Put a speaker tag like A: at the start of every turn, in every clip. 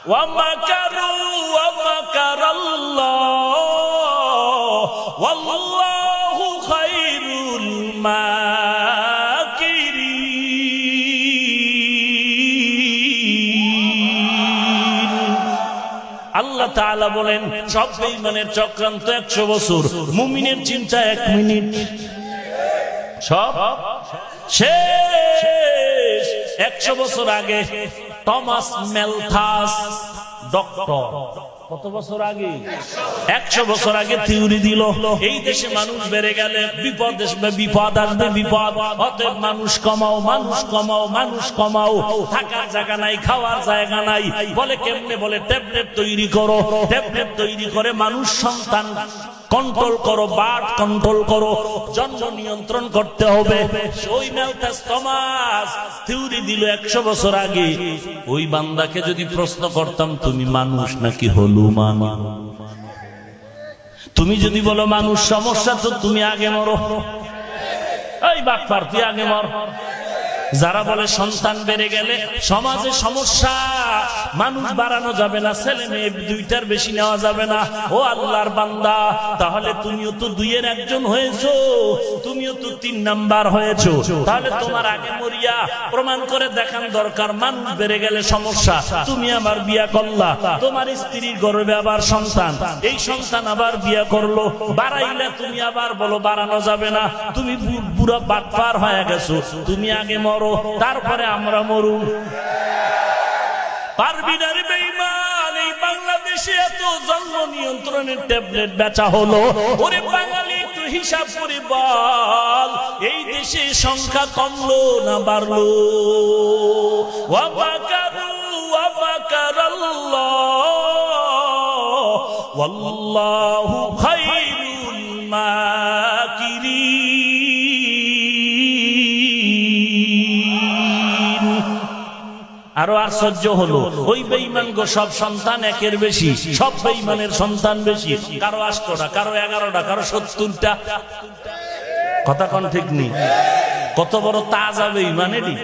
A: ওয়া মাকারু ওয়া মাকারাল্লাহ ওয়াল্লাহু খায়রুল মাকিরিন। আল্লাহ তাআলা বলেন সব বেঈমানের চক্রান্ত 100 বছর, মুমিনের চিন্তা 1 মিনিট, সব শেষ। 100 বছর আগে টমাস ম্যালথাস ডক্টর, কত বছর আগে? 100 বছর আগে থিওরি দিল এই দেশে মানুষ বেড়ে গেলে বিপদ আসবে, বিপদ আসবে, বিপদ। অতএব মানুষ কমাও, মানুষ কমাও, মানুষ কমাও। থাকার জায়গা নাই, খাওয়ার জায়গা নাই। বলে কেমনে? বলে ট্যাবলেট তৈরি করো, ট্যাবলেট তৈরি করে মানুষ সন্তান কন্ট্রোল করো, বার্থ কন্ট্রোল করো, জন্ম নিয়ন্ত্রণ করতে হবে। ওই ম্যালথাস টমাস থিওরি দিল 100 বছর আগে। ওই বান্দাকে যদি প্রশ্ন করতাম তুমি মানুষ নাকি হলুমান, তুমি যদি বলো মানুষ সমস্যা, তো তুমি আগে মরো। এই বাটপার, তুই আগে মর। যারা বলে সন্তান বেড়ে গেলে সমাজে সমস্যা, মানুষ বাড়ানো যাবে না, ছেলে মেয়ে 2টার বেশি নেওয়া যাবে না। ও আল্লাহর বান্দা, তাহলে তুমিও তো 2-এর 1জন হয়েছো, তুমিও তো 3 নাম্বার হয়েছো। তাহলে তোমার আগে মরিয়া প্রমাণ করে দেখান দরকার মানুষ বেড়ে গেলে সমস্যা। তুমি আবার বিয়া করলা, তোমার স্ত্রীর গর্ভে আবার সন্তান, এই সন্তান আবার বিয়া করলো, বাড়াইলে তুমি আবার বলো বাড়ানো যাবে না। তুমি বুড়া বাটপার হয়ে গেছো, তুমি আগে মরো, তারপরে আমরা মরু। পারবি না রে বেঈমান। এই বাংলাদেশে এত জন্ম নিয়ন্ত্রণের ট্যাবলেট বেচা হলো, ওরে বাঙালি একটু হিসাব করে বল, এই দেশে সংখ্যা কমলো না বাড়লো? ওয়া মাকারু ওয়া মাকারাল্লাহ ওয়াল্লাহু খায়রুল মাকিরিন। আরো আশ্চর্য হলো, ওই বেঈমান গো সব সন্তান 1-এর বেশি, সব বেঈমানের সন্তান বেশি। কারো 8টা, কারো 11টা, কারো 70টা। কথা কোন ঠিক নেই? কত বড় তাজা বেঈমান এটি।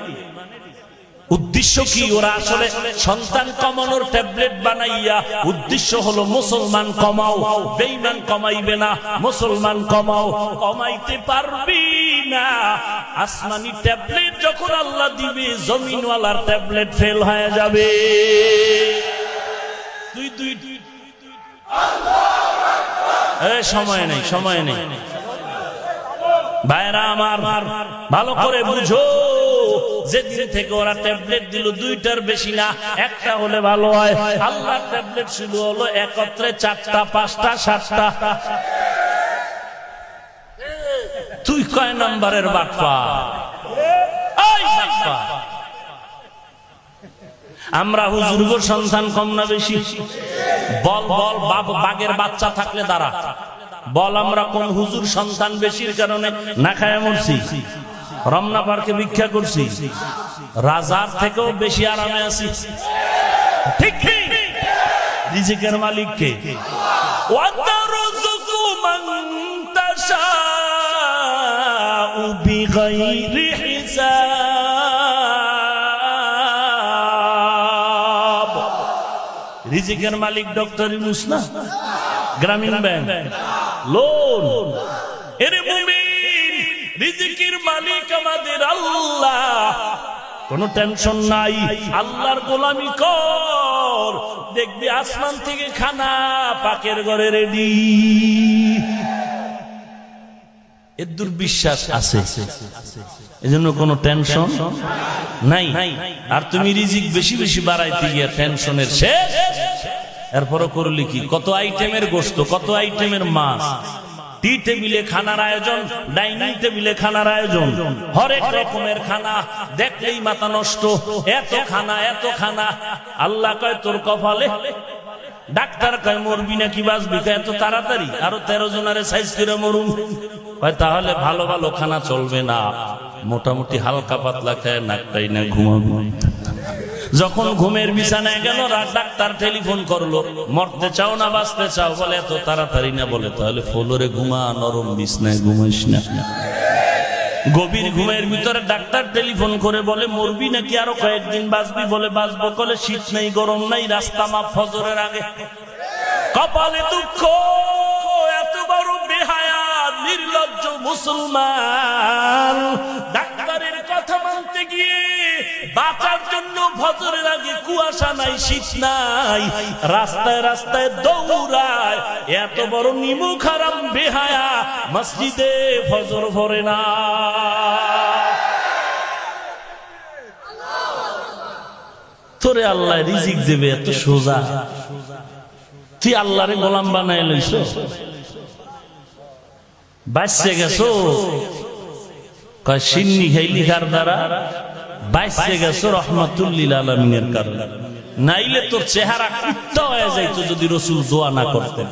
A: উদ্দেশ্য কি? ওরা আসলে সন্তান কমানোর ট্যাবলেট বানাইয়া উদ্দেশ্য হলো মুসলমান কমাও, বেঈমান কমাইবে না, মুসলমান কমাও। কমাইতে পারবি না। আসমানি ট্যাবলেট যখন আল্লাহ দিবে, জমিনওয়ালার ট্যাবলেট ফেল হয়ে যাবে। সময় নেই, সময় নেই ভাইরা আমার, ভালো করে বুঝো। যেদিন থেকে ওরা ট্যাবলেট দিল 2টার বেশি না, 1টা হলে ভালো হয়। আল্লাহ ট্যাবলেট শুরু হলো একত্রে 4টা, 5টা, 7টা। তুই কয় নাম্বারের বাটপার? আমরা হুজুরগো সন্তান কম না বেশি? বল বল, বাঘের বাচ্চা থাকলে দাঁড়া বল, আমরা কোন হুজুর সন্তান বেশির কারণে না খায় মরছি? রমনা পার্কে ভিক্ষা করছি, রাজার থেকেও বেশি আরামে আছি। ঠিক ঠিক। রিজিকের মালিক কে? ওয়াতারযুকু মান তাশাউ বিগাইরি হিসাব। রিজিকের মালিক ডক্টর ইউনূস না? গ্রামীণ ব্যাংক লোন। এরে মুমিন, রিজিকের মালিক আমাদের আল্লাহ, কোনো টেনশন নাই। আল্লাহর গোলামি কর, দেখবি আসমান থেকে খানা পাকের ঘরে রেডি। এর দুর্বিশ্বাস আছে, এজন্য কোনো টেনশন নাই। আর তুমি রিজিক বেশি বেশি বাড়াইতে গিয়ে টেনশনের শেষ। এরপরও করলি কি? কত আইটেমের গোশত, কত আইটেমের মাছ, টি টেবিলে খানার আয়োজন, ডাইনিং টেবিলে খানার আয়োজন, হরেক রকমের খানা, দেখলেই মাথা নষ্ট। এত খানা, এত খানা। আল্লাহ কয় তোর কপালে। ডাক্তার কয় মরবি নাকি বাঁচবি? এত তাড়াতাড়ি? আরো 13 জনারে সাইজ করে মরুন। কয় তাহলে ভালো ভালো খানা চলবে না, মোটামুটি হালকা পাতলা খায় নাকটাই না ঘুমাবো। যখন ঘুমের বিছানায় গেল, ডাক্তার টেলিফোন করলো, মরতে চাও না বাঁচতে চাও? বলে এত তাড়াতাড়ি না। বলে তাহলে ফ্লোরে ঘুমা, নরম বিছানায় ঘুমাইস না। গভীর ঘুমের ভিতরে ডাক্তার টেলিফোন করে বলে মরবি নাকি আরো কয়েকদিন বাঁচবি, বলে বাঁচবো। বলে শীত নাই গরম নাই, রাস্তা মাপ ফজরের আগে। কপালে দুঃখ, এত বড় বেহায়া নির্লজ্জ মুসলমান ডাক্তারের কথা মানতে গিয়ে বাঁচার জন্য ফজরের আগে কুয়াশা নাই, শীত নাই, রাস্তায় রাস্তায় দৌড়ায়। এত বড় নিমুখ হারাম বেহায়া মসজিদে ফজর ভরে না। তোরে আল্লাহ রিজিক দেবে এত সোজা, তুই আল্লাহরে গোলাম বানায় লইছ, বাঁচছে গেছো। কয় সিন্নি খাইলি কার দ্বারা? বাঁচছে গেছো রহমাতুল লিল আলামিনের কারণে। নাইলে তোর চেহারা কুত্তা হয়ে যাইতো যদি রাসূল দোয়া না করতেন।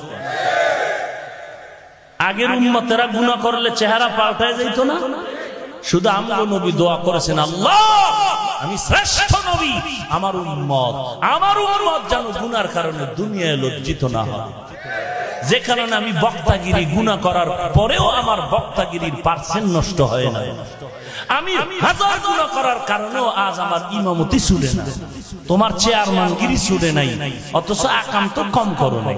A: আগের উম্মতেরা গুনাহ করলে চেহারা পাল্টায় যাইত না? শুধু আমগো নবী দোয়া করেছেন, আল্লাহ আমি শ্রেষ্ঠ নবী, আমার উম্মত যেন গুনার কারণে দুনিয়ায় লজ্জিত না হয়। যে কারণে আমি বক্তাগিরি গুনাহ করার পরেও আমার বক্তাগিরির পার্সেন্ট নষ্ট হয় না। আমি হাজার গুনাহ করার কারণেও আজ আমার ইমামতি ছুটে না, তোমার চেয়ারম্যানগিরি ছুটে নাই, অথচ আকাম তো কম করো নাই।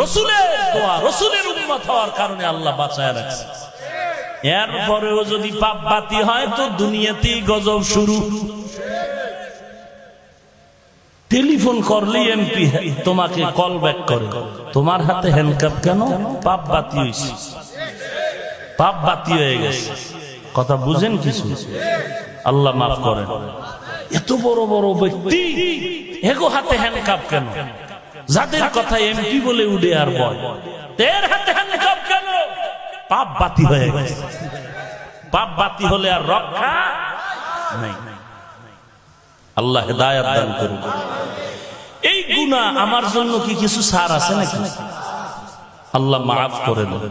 A: রাসূলের দোয়া, রাসূলের উম্মত হওয়ার কারণে আল্লাহ বাঁচায় রাখছে। এরপরেও যদি পাপ বাতি হয় তো দুনিয়াতেই গজব শুরু। টেলিফোন করলেই এমপি তোমাকে কল ব্যাক করে, তোমার হাতে হ্যান্ডকাপ কেন? পাপ বাতি হয়েছে, পাপ বাতি হয়ে গেছে। কথা বুঝেন কিছু? আল্লাহ মাফ করেন। এত বড় বড় ব্যক্তি এগো হাতে হ্যান্ডকাপ কেন? যাদের কথা এমপি বলে উঠে আর বল, তের হাতে হ্যান্ডকাপ কেন? পাপ বাতি হয়ে গেছে। পাপ বাতি হলে আর রক্ষা নাই। আল্লাহ হেদায়েত দান করুন। এই গুনাহ আমার জন্য কি কিছু ছাড় আছে নাকি? আল্লাহ মাফ করে দেন।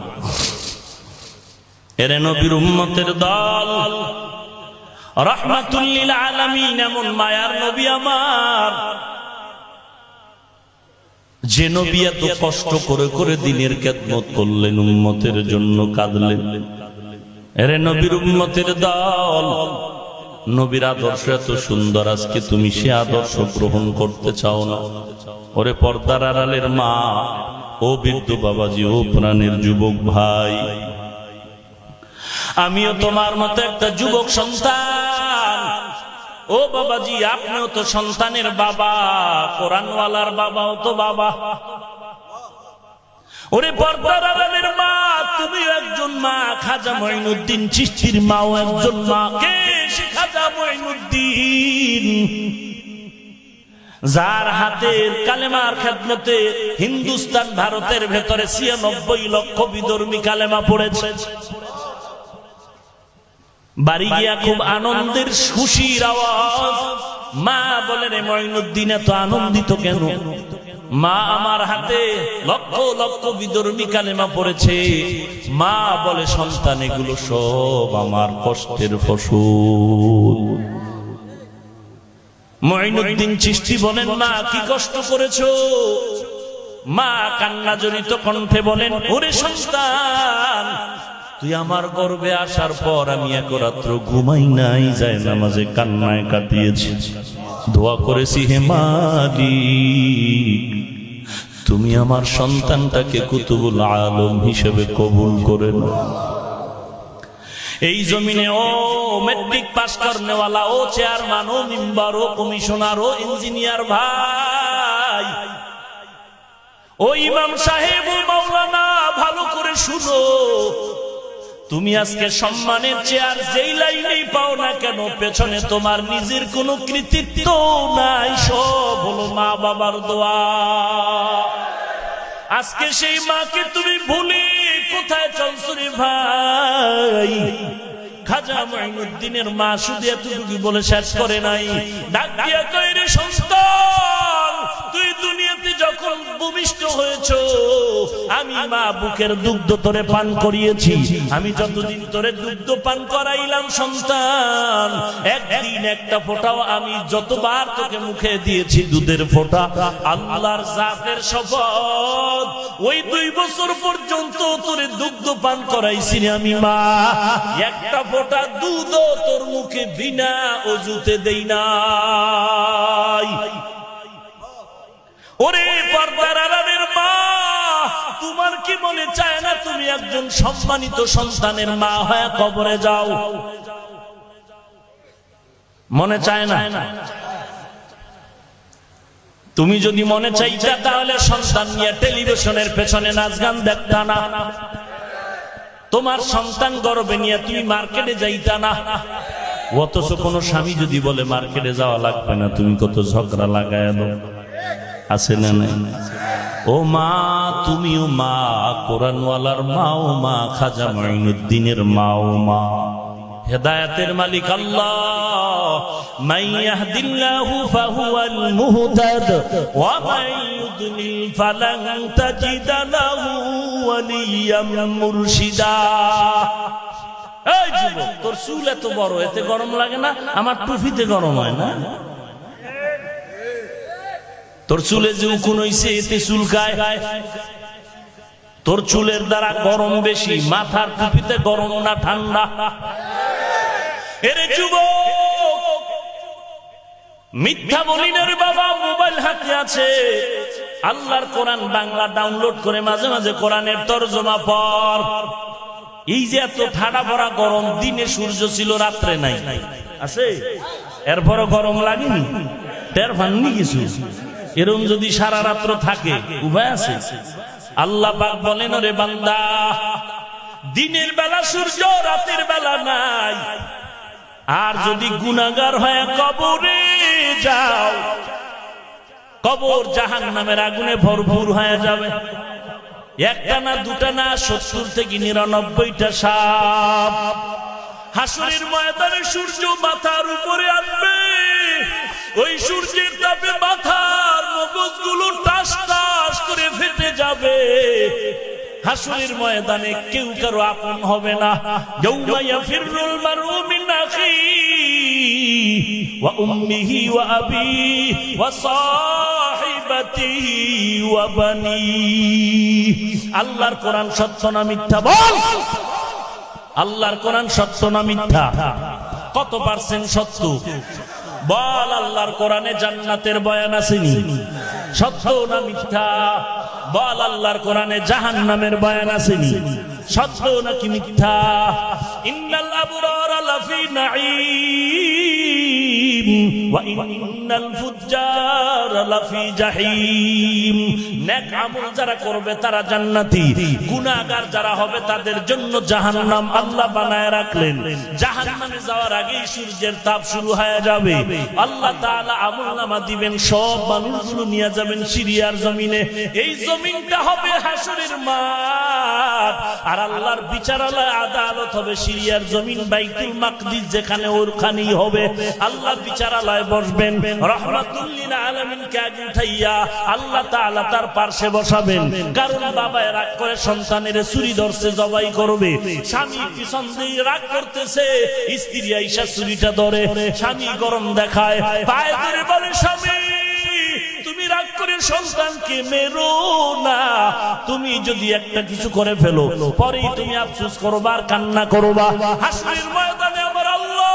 A: এরে নবীর উম্মতের দল, রাহমাতুল লিল আলামিন, এমন মায়ার নবী আমার, যে নবী এত কষ্ট করে করে দিনের খেদমত করলেন, উম্মতের জন্য কাঁদলেন। এরে নবীর উম্মতের দল, নবীর আদর্শ এত সুন্দর, আজকে তুমি সে আদর্শ গ্রহণ করতে চাও না। ওরে পর্দার আড়ালের মা, ও বৃদ্ধ বাবাজি, ও প্রাণের যুবক ভাই, আমিও তোমার মতো একটা যুবক সন্তান। ও বাবাজি, আপনিও তো সন্তানের বাবা, কোরআনওয়ালার বাবাও তো বাবা। ওরে পর্দার আড়ালের মা, তুমি একজন মা। খাজা মঈনুদ্দিন চিশতির মাও একজন মা। কে সে খাজা মঈনুদ্দিন? যার হাতের কালেমার খেদমতে হিন্দুস্তান ভারতের ভেতরে ৯৬ লক্ষ বিধর্মী কালেমা পড়েছে। বাড়ি গিয়া খুব আনন্দের খুশির আওয়াজ। মা বলে, রে মঈনুদ্দিন এত আনন্দিত কেন? মা আমার হাতে লক্ষ লক্ষ বিধর্মী কালেমা পড়েছে। মা বলে, সন্তান এগুলো সব আমার কষ্টের ফসল। মঈনুদ্দিন চিশতি বলেন, মা কি কষ্ট করেছো? মা কান্না জড়িত কণ্ঠে বলেন, ওরে সন্তান, তুই আমার গর্ভে আসার পর আমি এক রাত্র ঘুমাই নাই, যায় নামাজে কান্নায় কাটিয়েছি, দোয়া করেছি, হে মালিক তুমি আমার সন্তানটাকে কুতুবুল আলম হিসেবে কবুল করে নাও। এই জমিনে ও মেট্রিক পাস করনেওয়ালা, ও চেয়ারম্যান, ও মেম্বার, ও কমিশনার, ও ইঞ্জিনিয়ার ভাই, ও ইমাম সাহেব, ও মাওলানা, ভালো করে শুনো। তুমি আজকে সম্মানের চেয়ার যেই লাইনেই পাও না কেন, পেছনে তোমার নিজের কোনো কৃতিত্ব নাই, সব হলো মা বাবার দোয়া। আজকে সেই মাকে তুমি ভুলে কোথায় চলছো রে ভাই? খাজা মঈনুদ্দিনের মা শুধু এতটুকু বলে শেষ করে নাই, ডাক দিয়া কয়, রে সন্তান, তুই দুনিয়াতে যখন ভূমিষ্ঠ হয়েছো আমি আমি মা বুকের দুগ্ধ তোরে পান করিয়েছি, আমি যতদিন তোরে দুগ্ধ পান করাইলাম সন্তান, একদিন একটা ফোঁটাও আমি যতবার তোকে মুখে দিয়েছি দুধের ফোঁটা, আল্লাহর জাতের শপথ ওই 2 বছর পর্যন্ত তোরে দুগ্ধ পান করাইছি আমি মা, একটা ফোঁটা দুধও তোর মুখে বিনা অজুতে দেই নাই। ওরে পর্দার আড়ালের মা, তোমার কি মনে চায় না তুমি একজন সম্মানিত সন্তানের মা হয়ে কবরে যাও? মনে চায় না? তুমি যদি মনে চাইতা তাহলে সন্তান নিয়ে টেলিভিশনের পেছনে নাচ গান দেখতা না, তোমার সন্তান গর্বে নিয়ে তুমি মার্কেটে যাইতা না। অথচ কোন স্বামী যদি বলে মার্কেটে যাওয়া লাগবে না, তুমি কত ঝগড়া লাগায় দাও, আছে না নাই? ও মা, তুমিও মা, কোরআনওয়ালার মাও মা, খাজা মাইনুদ্দিনের মাও মা, হেদায়েতের মালিক আল্লাহ। মান ইয়াহদিল্লাহু ফাহুয়াল মুহতাদ ওয়া মান ইউদ্লিল ফালান তাজিদ লাহু ওয়ালিয়াম মুরশিদা। এই যুবক, তোর চুল এত বড়, এতে গরম লাগে না? আমার টুপিতে গরম হয় না? তোর চুলে যে উকুন হইছে এতে চুলকায়, তোর চুলের দ্বারা গরম বেশি, মাথার টুপিতে গরম না ঠান্ডা? এরে যুবক, মিথ্যা বলি না রে বাবা, মোবাইল হাতে আছে, আল্লাহর কোরআন বাংলা ডাউনলোড করে মাঝে মাঝে কোরআনের তরজমা পড়। এই যে এত ঠাডা ভরা গরম, দিনে সূর্য ছিল, রাত্রে নাই, আছে? এরপরও গরম লাগেনি? টের পাননি কিছু? এরকম যদি সারা রাত্র থাকে, উভয় আছে। আল্লাহ পাক বলেন, রে বান্দা, দিনের বেলা সূর্য, রাতের বেলা নাই। আর যদি গুনাহগার হয়ে কবরে যাও, কবর জাহান্নামের আগুনে ভরপুর হয়ে যাবে। একটা না, দুটা না, 70 থেকে 99টা সাপ। হাসরের ময়দানে সূর্য মাথার উপরে আসবে, ওই সূর্যের তাপে মাথার মগজগুলো টাস টাস করে ফেটে যাবে। হাসরের ময়দানে কেউ কারো আপন হবে না। ইয়াউমা ইয়াফিরুল মারউ মিন আখিহি ওয়া উম্মিহি ওয়া আবিহি ওয়া সাহিবাতিহি ওয়া বানিহি। আল্লাহর কোরআন সত্য না মিথ্যা? বল, আল্লাহর কোরআন সত্য না মিথ্যা? কত পার্সেন্ট সত্য? বল, আল্লাহর কোরআনে জান্নাতের বয়ান আসেনি? সত্য না মিথ্যা? বল, আল্লাহর কোরআনে জাহান্নামের বয়ান আসেনি? সত্য নাকি মিথ্যা? ইন্নাল আবরারা লাফি নাঈম ওয়া ইন্নাল ফুজ্জারা লাফি জাহিম। নেক আমল যারা করবে তারা জান্নাতি, গুনাহগার যারা হবে তাদের জন্য জাহান্নাম আল্লাহ বানায় রাখলেন। জাহান্নামে যাওয়ার আগেই সূর্যের তাপ শুরু হয়ে যাবে। আল্লাহ তাআলা আমলনামা দিবেন, সব মানুষগুলো নিয়ে যাবেন সিরিয়ার জমিনে। এই জমিনটা হবে হাসরের মাঠ, আর আল্লাহর বিচারালয় আদালত হবে সিরিয়ার জমিন, বাইতুল মাকদিস যেখানে, ওখানেই হবে। আল্লাহ বিচারালয় বসবেন, রাহমাতুল লিল আলামিনকে আগে উঠাইয়া আল্লাহ তাআলা তার পাশে বসাবেন। কারণ বাবা রাগ করে সন্তানের চুরি ধরছে, জবাই করবে, স্বামী পিছন দিয়ে রাগ করতেছে, স্ত্রী আইসা চুরিটা ধরে, স্বামী গরম দেখায়, পায়ে ধরে বলে, স্বামী তুমি রাগ করে সন্তানকে মেরো না, তুমি যদি একটা কিছু করে ফেলো পরেই তুমি আফসোস করবা আর কান্না করবা। হাসরের ময়দানে আমার আল্লাহ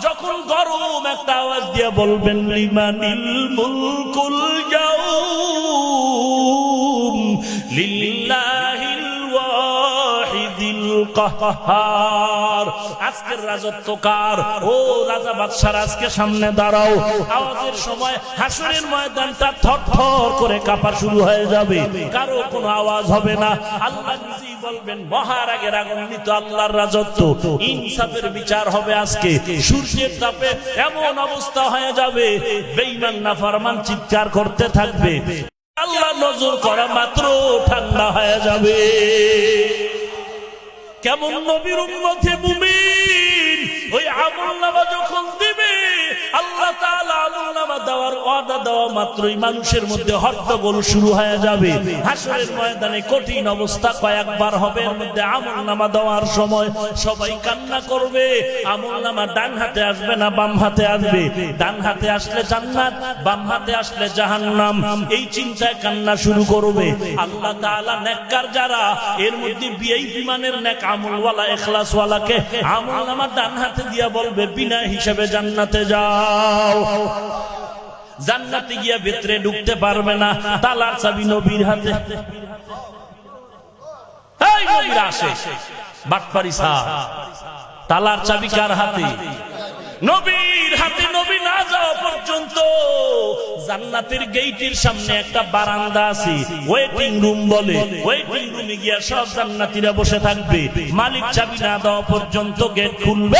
A: যখন গরম একটা আওয়াজ দিয়ে বলবেন, লিমানিল মুলকুল ইয়াউম লিল্লাহিল ওয়াহিদিল কাহ্হার। আজকের রাজত্ব কার? ও রাজা বাদশার আজকে সামনে দাঁড়াও। আওয়াজের সময় হাসরের ময়দানটা থরথর করে কাঁপা শুরু হয়ে যাবে, কারো কোনো আওয়াজ হবে না। আল্লাহ নিজেই বলবেন, মহারাগে রাগান্বিত আল্লাহর রাজত্ব, ইনসাফের বিচার হবে আজকে। সূর্যের তাপে এমন অবস্থা হয়ে যাবে, বেঈমান নাফরমান চিৎকার করতে থাকবে, আল্লাহ নজর করা মাত্র ঠান্ডা হয়ে যাবে। কেমন নবীর উম্মতে মুমিন ওই আমলনামা যখন দিবে, আল্লাহ তাআলা আমলনামা দেওয়ার ওয়াদা দেওয়া মাত্রই মানুষের মধ্যে হট্টগোল শুরু হয়ে যাবে। হাসরের ময়দানে কঠিন অবস্থা কয়েকবার হবে। এর মধ্যে আমলনামা দেওয়ার সময় সবাই কান্না করবে। আমলনামা ডান হাতে আসবে না বাম হাতে আসবে। ডান হাতে আসলে জান্নাত, বাম হাতে আসলে জাহান্নাম। এই চিন্তায় কান্না শুরু করবে। আল্লাহ তাআলা নেককার যারা, এর মধ্যে ভিআইপি মানের নেক আমলওয়ালা ইখলাসওয়ালাকে আমলনামা ডান হাতে দিয়া বলবে, বিনা হিসাবে জান্নাতে যাও। জান্নাতে গিয়া ভিতরে ঢুকতে পারবে না, তালার চাবি নবীর হাতে। এই নবীর আসে বাটপারি সাহেব, তালার চাবি কার হাতে? নবীর হাতে। নবী না যাওয়া পর্যন্ত জান্নাতের গেটের সামনে একটা বারান্দা আছে, ওয়েটিং রুম বলে। ওয়েটিং রুমে গিয়া সব জান্নাতীরা বসে থাকবে। মালিক চাবি না দেওয়া পর্যন্ত গেট খুলবে।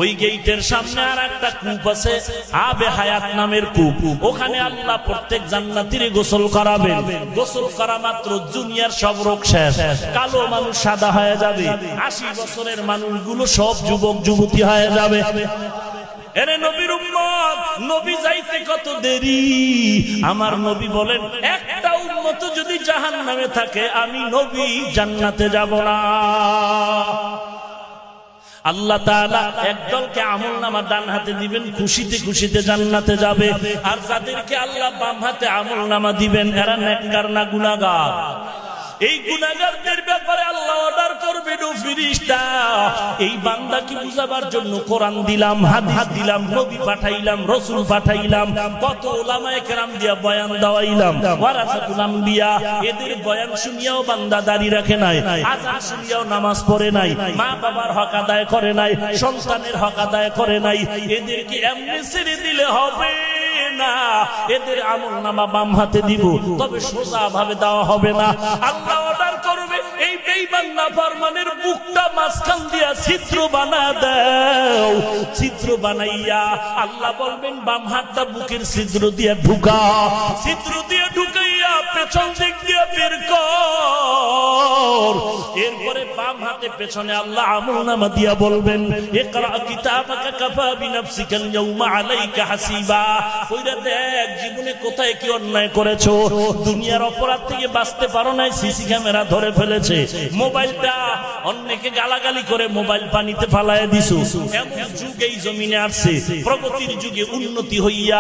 A: ওই গেটের সামনে আর একটা কূপ আছে, আবে হায়াত নামের কূপ। ওখানে আল্লাহ প্রত্যেক জান্নাতীরে গোসল করাবেন। গোসল করা মাত্র দুনিয়ার সব রোগ শেষ। কালো মানুষ সাদা হয়ে যাবে। 80 বছরের মানুষগুলো সব যুবক যুবতী হয়ে যাবে। এরে নবীর উম্মত, নবী যাইতে কত দেরি। আমার নবী বলেন, একটা উম্মত যদি জাহান্নামে থাকে, আমি নবী জান্নাতে যাব না। আল্লাহ তাআলা একদলকে আমলনামা ডান হাতে দিবেন, খুশিতে খুশিতে জান্নাতে যাবে। আর যাদেরকে আল্লাহ বাম হাতে আমলনামা দিবেন, এরা নেককার না গুনাহগার? এই গুনাহগারদের ব্যাপারে আল্লাহ অর্ডার করবেন, ও ফেরেশতা, এই বান্দাকে বুঝাবার জন্য কোরআন দিলাম, হাদিস দিলাম, নবী পাঠাইলাম, রাসূল পাঠাইলাম, কত উলামায়ে কেরাম দিয়া বয়ান দেওয়াইলাম, ওয়ারাসাতুল আম্বিয়া। এদের বয়ান শুনিয়াও বান্দা দাঁড়ি রাখে নাই, আযান শুনিয়াও নামাজ পড়ে নাই, মা বাবার হক আদায় করে নাই, সন্তানের হক আদায় করে নাই। এদেরকে এমনি ছেড়ে দিলে হবে না। এদের আমলনামা বাম হাতে দিব, তবে সোজা ভাবে দেওয়া হবে না। আল্লাহ অর্ডার করবে, এই বেঈমান নাফরমানের বুকটা মাঝখান দিয়া ছিদ্র বানা দাও। ছিদ্র বানাইয়া আল্লাহ বলবেন, বাম হাতটা বুকের ছিদ্র দিয়ে ঢুকা। ছিদ্র দিয়ে ঢুকাইয়া পেছন দিক দিয়ে বের কর। এরপরে বাম হাতে পেছনে আল্লাহ আমলনামা দিয়া বলবেন, ইকরা কিতাবাকা কাফা বিনাফসিকাল ইয়াউমা আলাইকা হাসিবা। কইরা দেখ জীবনে কোথায় কি অন্যায় করেছো। দুনিয়ার অপরাধ থেকে বাঁচতে পারো নাই, সিসি ক্যামেরা ধরে ফেলেছে। মোবাইলটা অন্যকে গালাগালি করে মোবাইল পানিতে ফালায় দিছো। এমন যুগ এই জমিনে আসছে, প্রগতির যুগে উন্নতি হইয়া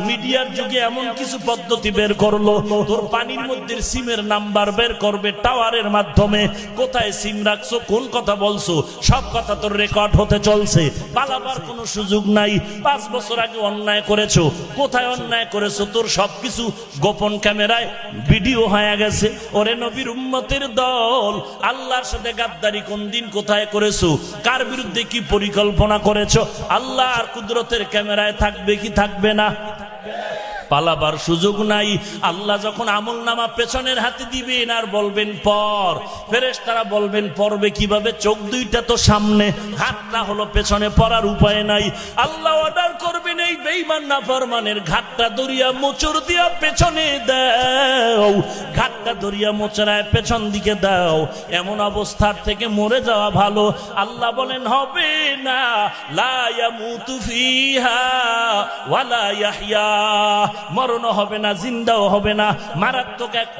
A: মিডিয়ার যুগে এমন কিছু পদ্ধতি বের করলো, তোর পানির মধ্যে সিমের নাম্বার বের করবে টাওয়ারের মাধ্যমে। কোথায় সিম রাখছো, কোন কথা বলছো, সব কথা তোর রেকর্ড হতে চলছে। পালাবার কোনো সুযোগ নাই। 5 বছর আগে অন্যায় করেছো, কোথায় অন্যায় করেছো, তোর সবকিছু গোপন ক্যামেরায় ভিডিও হয়ে গেছে। ওরে নবীর উম্মতের দল, আল্লাহর সাথে গাদ্দারি কোন দিন কোথায় করেছো, কার বিরুদ্ধে কি পরিকল্পনা করেছো, আল্লাহ আর কুদরতের ক্যামেরায় থাকবে কি থাকবে না? পালাবার সুযোগ নাই। আল্লাহ যখন আমলনামা পেছনের হাতে দিবেন আর বলবেন পর, ফেরেশতারা বলবেন পড়বে কিভাবে? চোখ দুইটা তো সামনে, হাতটা হলো পেছনে, পড়ার উপায় নাই। আল্লাহ অর্ডার করবেন, এই বেঈমান নাফরমানের ঘাটটা দরিয়া মোচড় দিয়া পেছনে দাও। ঘাটটা দরিয়া মোচড়ায় পেছন দিকে দাও। এমন অবস্থার থেকে মরে যাওয়া ভালো। আল্লাহ বলেন, হবে না। লা ইয়ামুতু ফিহা ওয়ালা ইয়াহইয়া। মরণ হবে না, জিন্দাও হবে না। মারাত্মক এক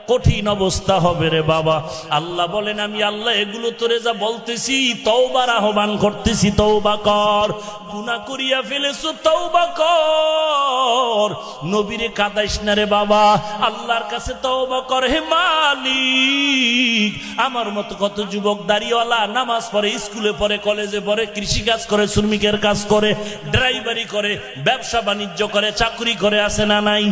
A: কঠিন অবস্থা হবে রে বাবা। আল্লাহ বলেন, আমি আল্লাহ এগুলো তোরে যা বলতেছি, তওবার আহ্বান করতেছি, তওবা কর। গুনাহ করিয়া ফেলেছো, তওবা কর। নবীরে কাঁদাইস না রে বাবা, আল্লাহর কাছে তওবা কর। হে মালিক, আমার মতো কত যুবক দাড়িওয়ালা নামাজ পড়ে, স্কুলে পড়ে, কলেজে পড়ে, কৃষি কাজ করে, শ্রমিকের কাজ করে, ড্রাইভারি করে, ব্যবসা বাণিজ্য করে, চাকরি করে, আছে না নাই?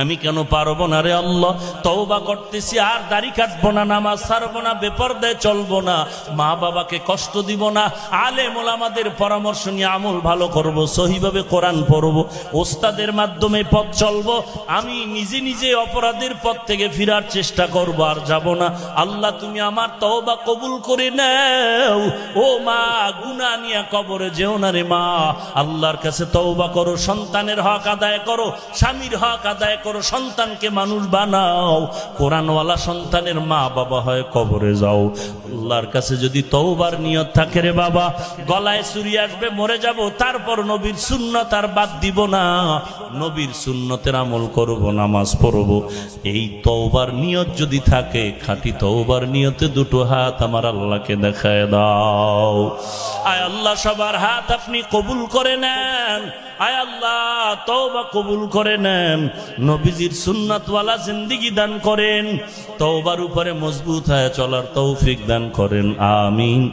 A: আমি কেন পারবো না রে আল্লাহ? তওবা করতেছি, আর দাড়ি কাটবো না, নামাজ ছাড়বো না, বেপরদায় চলবো না, মা বাবাকে কষ্ট দিব না, আলেম ওলামাদের পরামর্শ নিয়ে আমল ভালো করব, সহিভাবে কোরআন পড়বো, ওস্তাদের মাধ্যমে পথ চলবো। আমি নিজে নিজে অপরাধের পথ থেকে ফিরার চেষ্টা করবো, আর যাব না। আল্লাহ তুমি আমার তওবা কবুল করে নাও। ও মা, গুনাহ নিয়ে কবরে যেও না রে মা। আল্লাহর কাছে তওবা করো, সন্তানের হক আদায় করো, স্বামীর হক আদায় করো, করো, সন্তানকে মানুষ বানাও, কোরআনওয়ালা সন্তানের মা বাবা হয় কবরে যাও। আল্লাহর কাছে যদি তওবার নিয়ত থাকে রে বাবা, গলায় ছুরি আসবে মরে যাব, তারপর নবীর সুন্নাত আর বাদ দিব না, নবীর সুন্নতের আমল করব, নামাজ পড়ব, এই তওবার নিয়ত যদি থাকে, খাঁটি তওবার নিয়তে দুটো হাত আমার আল্লাহকে দেখায় দাও। আয় আল্লাহ সবার হাত আপনি কবুল করে নেন, আয় আল্লাহ তওবা কবুল করে নেন, নবীজির সুন্নাতওয়ালা জিন্দেগি দান করেন, তওবার উপরে মজবুত হয়ে চলার তৌফিক দান করেন, আমিন।